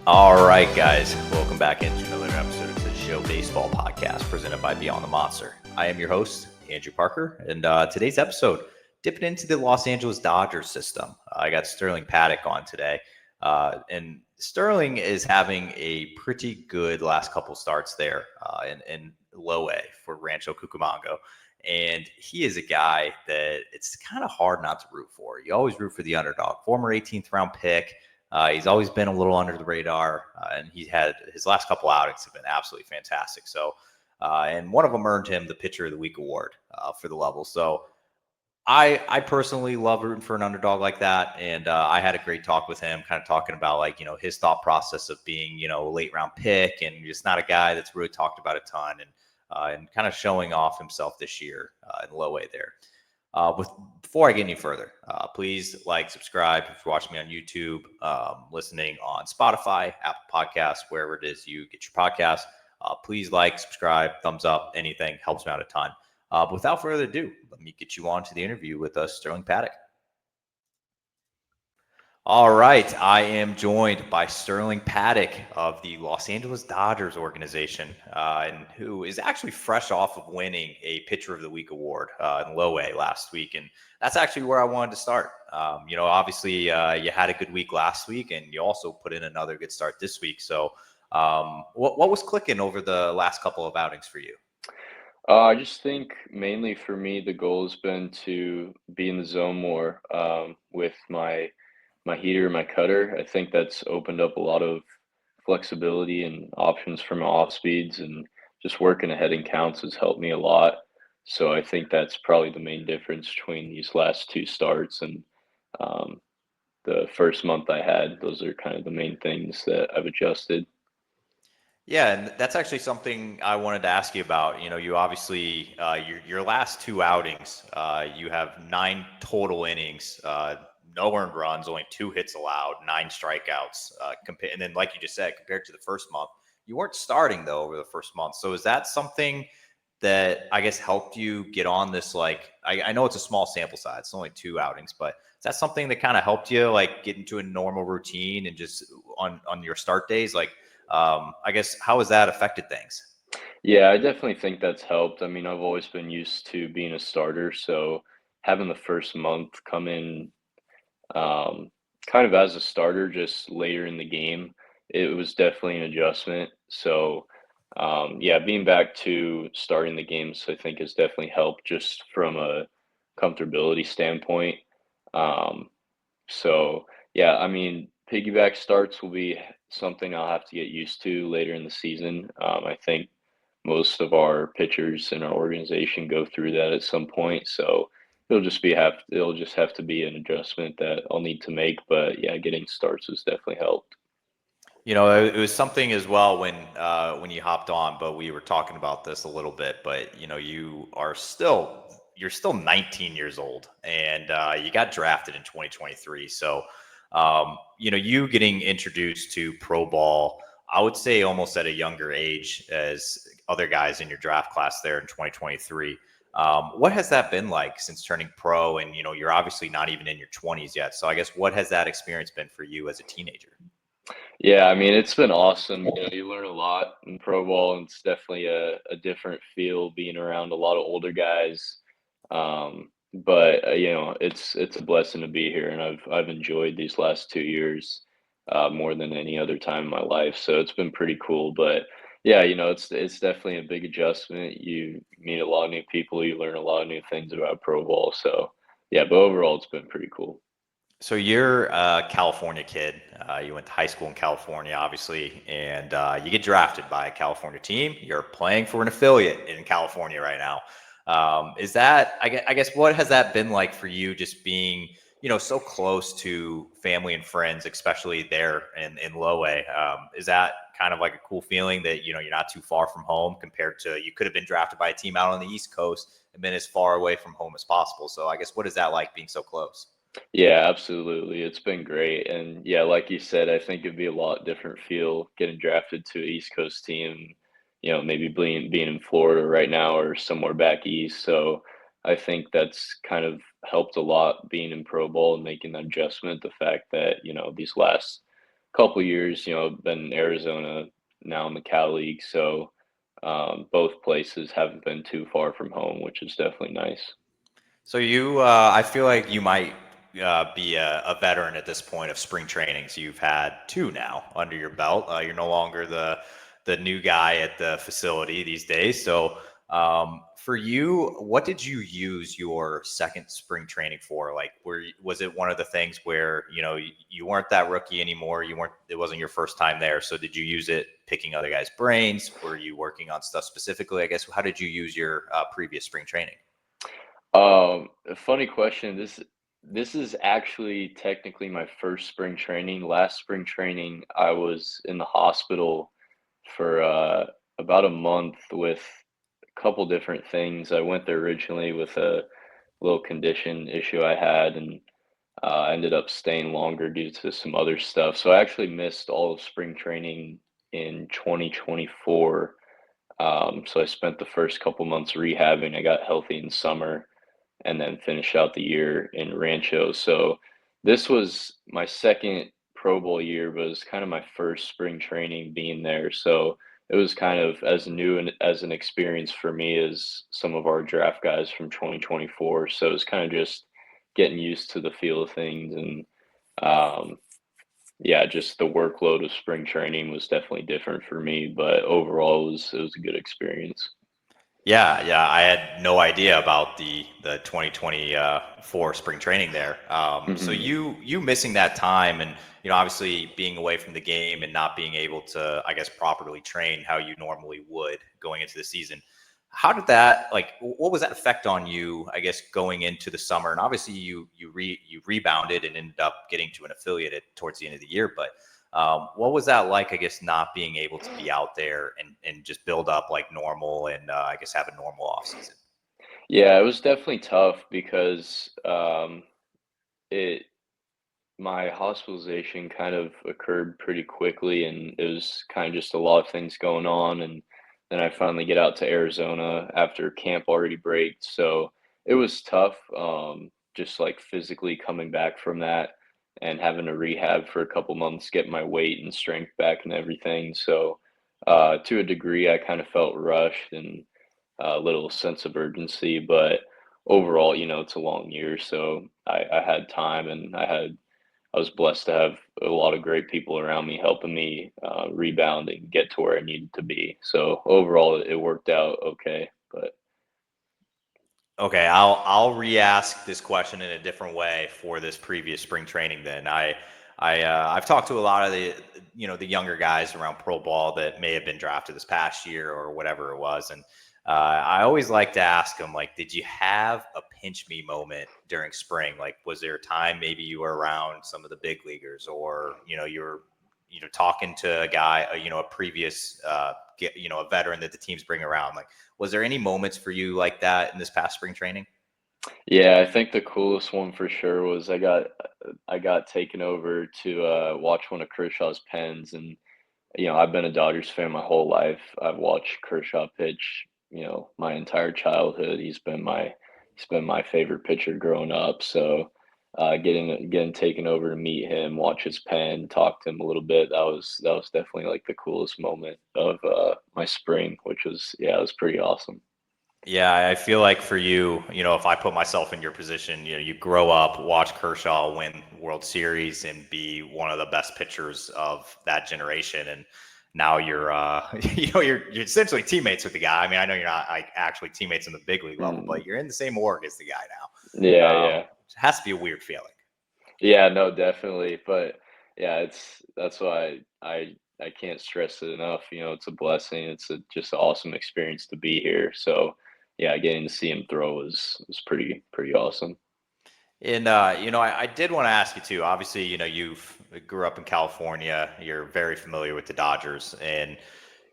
All right, guys, welcome back into another episode of the Show Baseball Podcast presented by Beyond the Monster. I am your host, Andrew Parker, and today's episode, dipping into the Los Angeles Dodgers system. I got Sterling Patick on today, and Sterling is having a pretty good last couple starts there in Low-A for Rancho Cucamonga. And he is a guy that it's kind of hard not to root for. You always root for the underdog. Former 18th round pick. He's always been a little under the radar, and he had his last couple outings have been absolutely fantastic. So, and one of them earned him the Pitcher of the Week award for the level. So, I personally love rooting for an underdog like that, and I had a great talk with him, kind of talking about his thought process of being a late round pick, and just not a guy that's really talked about a ton, and kind of showing off himself this year in Low-A there. Before I get any further, please like, subscribe if you're watching me on YouTube, listening on Spotify, Apple Podcasts, wherever it is you get your podcasts. Please like, subscribe, thumbs up, anything helps me out a ton. But without further ado, let me get you on to the interview with Sterling Patick. All right, I am joined by Sterling Patick of the Los Angeles Dodgers organization, and who is actually fresh off of winning a Pitcher of the Week award in Low-A last week, and that's actually where I wanted to start. Obviously, you had a good week last week, and you also put in another good start this week. So, what was clicking over the last couple of outings for you? I just think mainly for me, the goal has been to be in the zone more with my heater, my cutter. I think that's opened up a lot of flexibility and options for my off speeds, and just working ahead in counts has helped me a lot. So I think that's probably the main difference between these last two starts and um, the first month I had. Those are kind of the main things that I've adjusted. Yeah, and that's actually something I wanted to ask you about. You obviously your last two outings, you have 9 total innings, no earned runs, only 2 hits allowed, 9 strikeouts. And then, like you just said, compared to the first month, you weren't starting though over the first month. So is that something that I guess helped you get on this? I know it's a small sample size, it's only 2 outings, but is that something that kind of helped you get into a normal routine and just on your start days, I guess, how has that affected things? Yeah, I definitely think that's helped. I mean, I've always been used to being a starter, so having the first month come in um, kind of as a starter just later in the game, it was definitely an adjustment. So, yeah, being back to starting the games, I think has definitely helped just from a comfortability standpoint. Um, so yeah, I mean, piggyback starts will be something I'll have to get used to later in the season. I think most of our pitchers in our organization go through that at some point. So it'll just have to be an adjustment that I'll need to make. But yeah, getting starts has definitely helped. It was something as well when you hopped on, but we were talking about this a little bit. But you're still 19 years old, and you got drafted in 2023. So, you getting introduced to pro ball, I would say almost at a younger age as other guys in your draft class there in 2023. What has that been like since turning pro? And you're obviously not even in your 20s yet. So I guess what has that experience been for you as a teenager? Yeah, I mean, it's been awesome. You learn a lot in pro ball, and it's definitely a different feel being around a lot of older guys. But it's a blessing to be here, and I've enjoyed these last 2 years more than any other time in my life. So it's been pretty cool. But yeah, it's definitely a big adjustment. You meet a lot of new people, you learn a lot of new things about pro ball. So yeah, but overall, it's been pretty cool. So you're a California kid. You went to high school in California, obviously, and you get drafted by a California team. You're playing for an affiliate in California right now. Is that, I guess, what has that been like for you, just being, so close to family and friends, especially there in Low-A? Is that kind of like a cool feeling that, you're not too far from home compared to you could have been drafted by a team out on the East Coast and been as far away from home as possible? So I guess, what is that like being so close? Yeah, absolutely. It's been great. And yeah, like you said, I think it'd be a lot different feel getting drafted to an East Coast team, maybe being in Florida right now or somewhere back east. So I think that's kind of helped a lot being in pro ball and making that adjustment. The fact that, these last couple years, been in Arizona, now in the Cal League, so both places haven't been too far from home, which is definitely nice. So I feel like you might be a veteran at this point of spring trainings. You've had two now under your belt. You're no longer the new guy at the facility these days. So for you, what did you use your second spring training for? Like, was it one of the things where you weren't that rookie anymore? It wasn't your first time there. So did you use it picking other guys' brains? Were you working on stuff specifically? I guess how did you use your previous spring training? A funny question. This is actually technically my first spring training. Last spring training, I was in the hospital for about a month with a couple different things. I went there originally with a little condition issue I had, and ended up staying longer due to some other stuff. So I actually missed all of spring training in 2024. So I spent the first couple months rehabbing. I got healthy in summer and then finish out the year in Rancho. So this was my second Pro Bowl year, but it was kind of my first spring training being there. So it was kind of as new and as an experience for me as some of our draft guys from 2024. So it was kind of just getting used to the feel of things, and um, yeah, just the workload of spring training was definitely different for me. But overall, it was a good experience. Yeah, yeah, I had no idea about the 2024 spring training there. So hmm you missing that time, and obviously being away from the game and not being able to, I guess, properly train how you normally would going into the season. How did that, like, what was that effect on you? I guess going into the summer, and obviously you rebounded and ended up getting to an affiliate towards the end of the year, but what was that like, I guess, not being able to be out there and just build up like normal and I guess have a normal off season? Yeah, it was definitely tough because it my hospitalization kind of occurred pretty quickly, and it was kind of just a lot of things going on. And then I finally get out to Arizona after camp already braked. So it was tough, just like physically coming back from that and having to rehab for a couple months, get my weight and strength back and everything. So to a degree, I kind of felt rushed and a little sense of urgency, but overall, it's a long year, so I had time, and I was blessed to have a lot of great people around me helping me rebound and get to where I needed to be. So overall, it worked out okay. But Okay, I'll re-ask this question in a different way for this previous spring training. Then I've talked to a lot of the younger guys around pro ball that may have been drafted this past year or whatever it was, and I always like to ask them, like, did you have a pinch me moment during spring? Like, was there a time maybe you were around some of the big leaguers, or you were talking to a guy, a previous a veteran that the teams bring around, like, was there any moments for you like that in this past spring training? yeah, I think the coolest one for sure was I got taken over to watch one of Kershaw's pens, and I've been a Dodgers fan my whole life. I've watched Kershaw pitch, my entire childhood. He's been my favorite pitcher growing up. So, getting taken over to meet him, watch his pen, talk to him a little bit. That was definitely like the coolest moment of my spring, which was, yeah, it was pretty awesome. Yeah, I feel like for you, if I put myself in your position, you grow up, watch Kershaw win World Series and be one of the best pitchers of that generation, and now you're, you're essentially teammates with the guy. I mean, I know you're not like actually teammates in the big league level, but Mm, you're in the same org as the guy now. yeah, yeah. It has to be a weird feeling. Yeah, no, definitely. But yeah, that's why I can't stress it enough. It's a blessing. It's just an awesome experience to be here. So yeah, getting to see him throw was pretty awesome. And I did want to ask you too. Obviously, you've grew up in California. You're very familiar with the Dodgers, and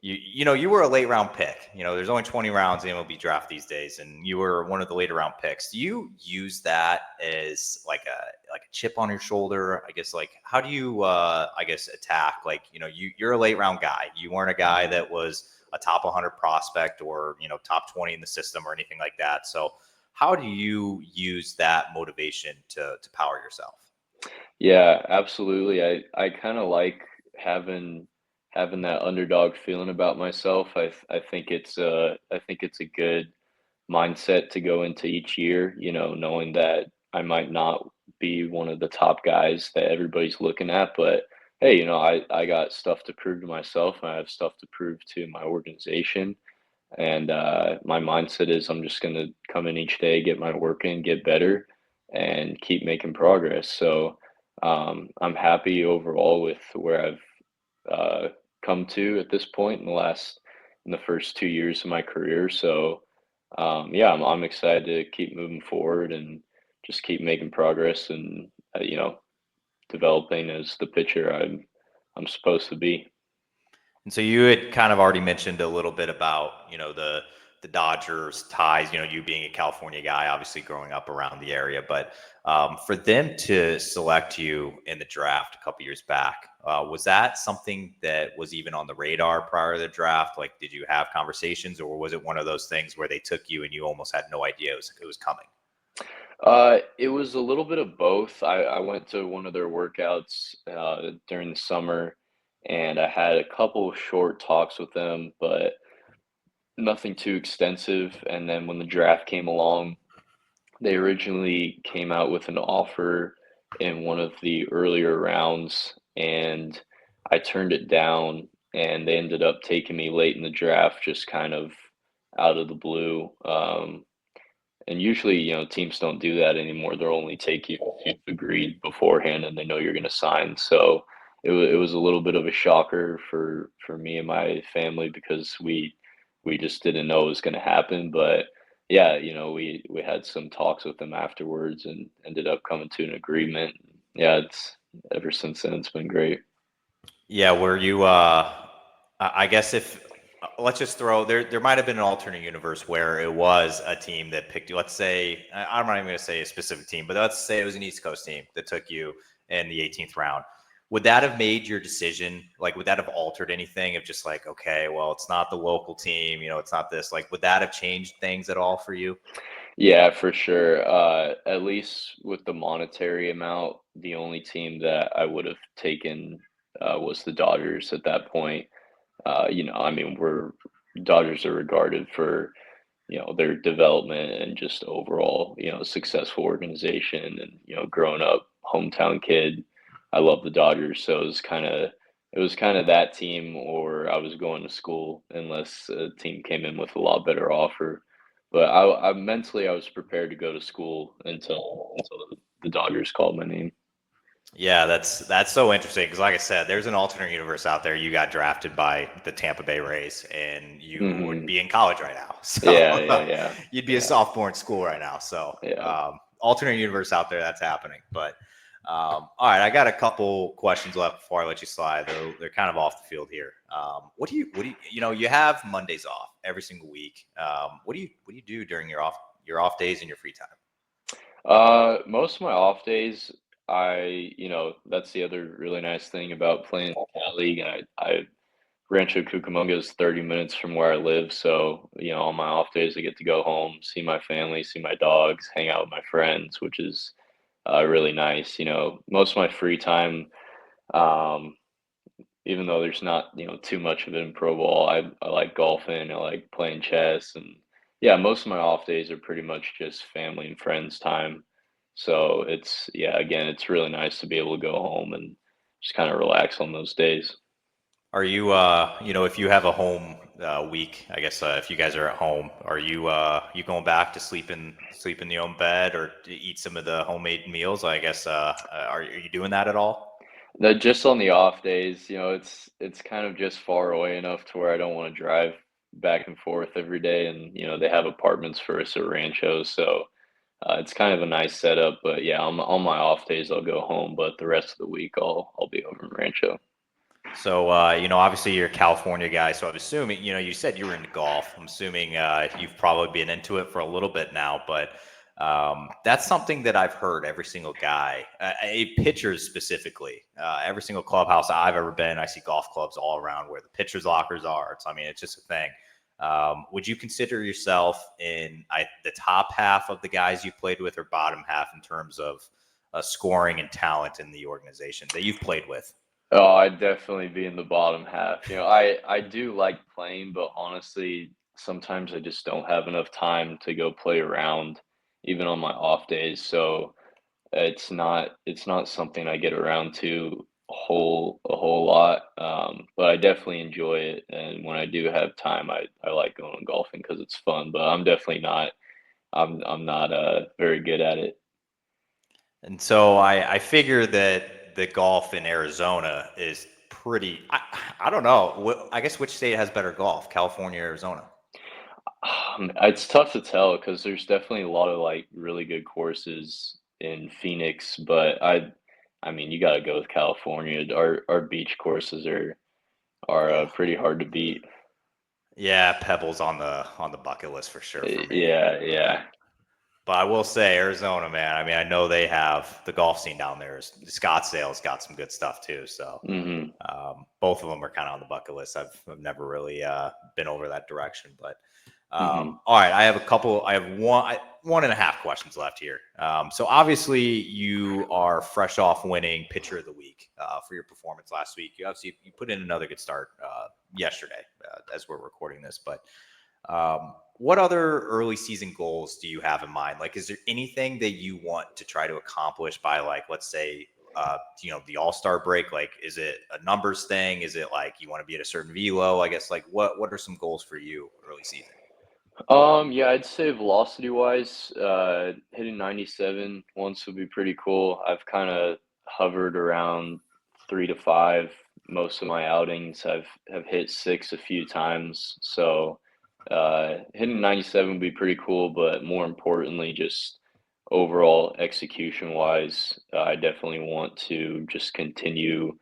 you were a late round pick. There's only 20 rounds in MLB draft these days, and you were one of the later round picks. Do you use that as like a chip on your shoulder? I guess, like, how do you I guess attack, like, you're a late round guy. You weren't a guy that was a top 100 prospect or top 20 in the system or anything like that. So how do you use that motivation to power yourself? Yeah, absolutely. I kind of like having that underdog feeling about myself. I think it's a good mindset to go into each year, you know, knowing that I might not be one of the top guys that everybody's looking at, but hey, you know, I got stuff to prove to myself, and I have stuff to prove to my organization. And my mindset is I'm just going to come in each day, get my work in, get better, and keep making progress. So I'm happy overall with where I've uh, come to at this point in the first 2 years of my career. So yeah, I'm excited to keep moving forward and just keep making progress and you know, developing as the pitcher I'm supposed to be. And so you had kind of already mentioned a little bit about, the Dodgers ties, you being a California guy, obviously growing up around the area, but for them to select you in the draft a couple years back, was that something that was even on the radar prior to the draft? Like, did you have conversations, or was it one of those things where they took you and you almost had no idea it was coming? It was a little bit of both. I went to one of their workouts during the summer, and I had a couple short talks with them, but nothing too extensive. And then when the draft came along, they originally came out with an offer in one of the earlier rounds, and I turned it down, and they ended up taking me late in the draft, just kind of out of the blue. And usually, you know, teams don't do that anymore. They'll only take you if you've agreed beforehand and they know you're going to sign. So it was a little bit of a shocker for me and my family because we just didn't know it was going to happen. But yeah, you know, we had some talks with them afterwards and ended up coming to an agreement. Yeah, it's ever since then it's been great. Yeah, were you I guess if let's just throw there might have been an alternate universe where it was a team that picked you. Let's say I'm not even going to say a specific team, but let's say it was an East Coast team that took you in the 18th round. Would that have made your decision, like, would that have altered anything of just like, okay, well, it's not the local team, it's not this, like, would that have changed things at all for you? Yeah, for sure. At least with the monetary amount, the only team that I would have taken was the Dodgers at that point. You know, I mean, we're Dodgers are regarded for, you know, their development and just overall, you know, successful organization and, you know, growing up hometown kid, I love the Dodgers. So it was kind of that team or I was going to school unless a team came in with a lot better offer. But I mentally I was prepared to go to school until the Dodgers called my name. Yeah, that's so interesting because, like I said, there's an alternate universe out there. You got drafted by the Tampa Bay Rays, and you would Hmm. be in college right now. Yeah, So yeah, yeah, you'd be a yeah, sophomore in school right now. So yeah. alternate universe out there that's happening. But all right, I got a couple questions left before I let you slide. They're kind of off the field here. You have Mondays off every single week. What do you do during your off days and your free time? Most of my off days, you know, that's the other really nice thing about playing in the Cal League. I Rancho Cucamonga is 30 minutes from where I live, so you know, on my off days, I get to go home, see my family, see my dogs, hang out with my friends, which is really nice. You know, most of my free time, um, even though there's not, you know, too much of it in pro ball, I like golfing, I like playing chess, and yeah, most of my off days are pretty much just family and friends time. So it's yeah, again, it's really nice to be able to go home and just kind of relax on those days. Are you, if you have a home week, I guess if you guys are at home, are you going back to sleep in the own bed or to eat some of the homemade meals? I guess are you doing that at all? No, just on the off days, you know, it's kind of just far away enough to where I don't want to drive back and forth every day, and you know, they have apartments for us at Rancho, so it's kind of a nice setup. But yeah, on my off days I'll go home, but the rest of the week I'll be over in Rancho. So, obviously you're a California guy, so I'm assuming, you said you were into golf. I'm assuming you've probably been into it for a little bit now, but that's something that I've heard every single guy, pitchers specifically, every single clubhouse I've ever been, I see golf clubs all around where the pitchers' lockers are. It's just a thing. Would you consider yourself in the top half of the guys you played with or bottom half in terms of scoring and talent in the organization that you've played with? Oh, I'd definitely be in the bottom half. I do like playing, but honestly, sometimes I just don't have enough time to go play around, even on my off days. So it's not something I get around to a whole lot. But I definitely enjoy it, and when I do have time, I like going golfing because it's fun. But I'm definitely not. I'm not very good at it. And so I figure that the golf in Arizona is pretty. I don't know. I guess which state has better golf, California or Arizona? It's tough to tell because there's definitely a lot of like really good courses in Phoenix, but I mean, you got to go with California. Our beach courses are Yeah. pretty hard to beat. Yeah, Pebbles on the bucket list for sure for me. Yeah, yeah. But I will say Arizona, man. I mean, I know they have the golf scene down there. Scottsdale's got some good stuff too. So Hmm. both of them are kind of on the bucket list. I've never really been over that direction, but Hmm. all right. I have a couple. I have one and a half questions left here. So obviously, you are fresh off winning Pitcher of the Week for your performance last week. You put in another good start yesterday as we're recording this. But what other early season goals do you have in mind? Like, is there anything that you want to try to accomplish by, like, let's say, the All-Star break? Like, is it a numbers thing? Is it like you want to be at a certain velo? I guess, like, what are some goals for you early season? Yeah, I'd say velocity wise, hitting 97 once would be pretty cool. I've kind of hovered around 3 to 5 most of my outings. Have hit six a few times, so hitting 97 would be pretty cool. But more importantly, just overall execution wise, I definitely want to just continue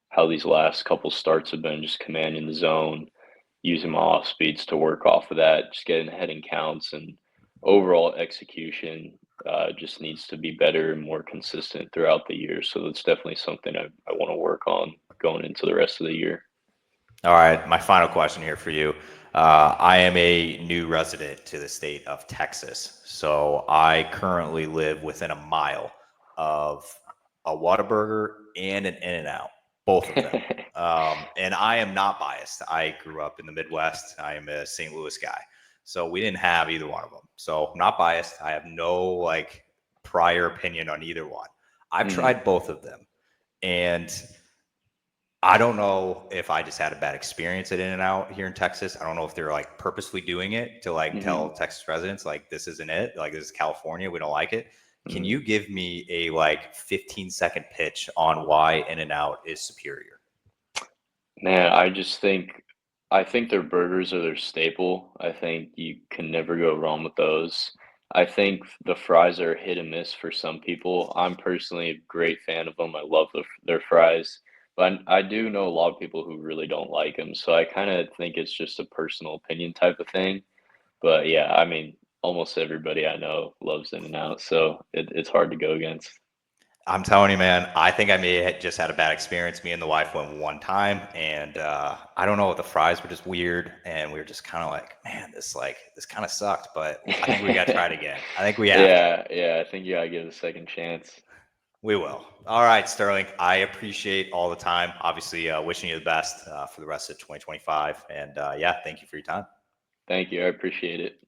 how these last couple starts have been, just commanding the zone, using my off speeds to work off of that, just getting heading counts and overall execution just needs to be better and more consistent throughout the year. So that's definitely something I want to work on going into the rest of the year. All right, my final question here for you. I am a new resident to the state of Texas, so I currently live within a mile of a Whataburger and an In-N-Out, both of them. And I am not biased. I grew up in the Midwest. I am a St. Louis guy, so we didn't have either one of them. So I'm not biased. I have no like prior opinion on either one. I've Hmm. tried both of them, and I don't know if I just had a bad experience at In-N-Out here in Texas. I don't know if they're like purposely doing it to like tell Hmm. Texas residents like this isn't it. Like this is California. We don't like it. Can Hmm. you give me a like 15-second pitch on why In-N-Out is superior? Man, I think their burgers are their staple. I think you can never go wrong with those. I think the fries are hit and miss for some people. I'm personally a great fan of them. I love their fries, but I do know a lot of people who really don't like them. So I kind of think it's just a personal opinion type of thing. But yeah, I mean, almost everybody I know loves In-N-Out, so it's hard to go against. I'm telling you, man, I think I may have just had a bad experience. Me and the wife went one time, and I don't know, the fries were just weird, and we were just kind of like, man, this kind of sucked, but I think we got to try it again. I think we have to. Yeah, yeah, I think you gotta give it a second chance. We will. All right, Sterling. I appreciate all the time. Obviously, wishing you the best for the rest of 2025. And yeah, thank you for your time. Thank you. I appreciate it.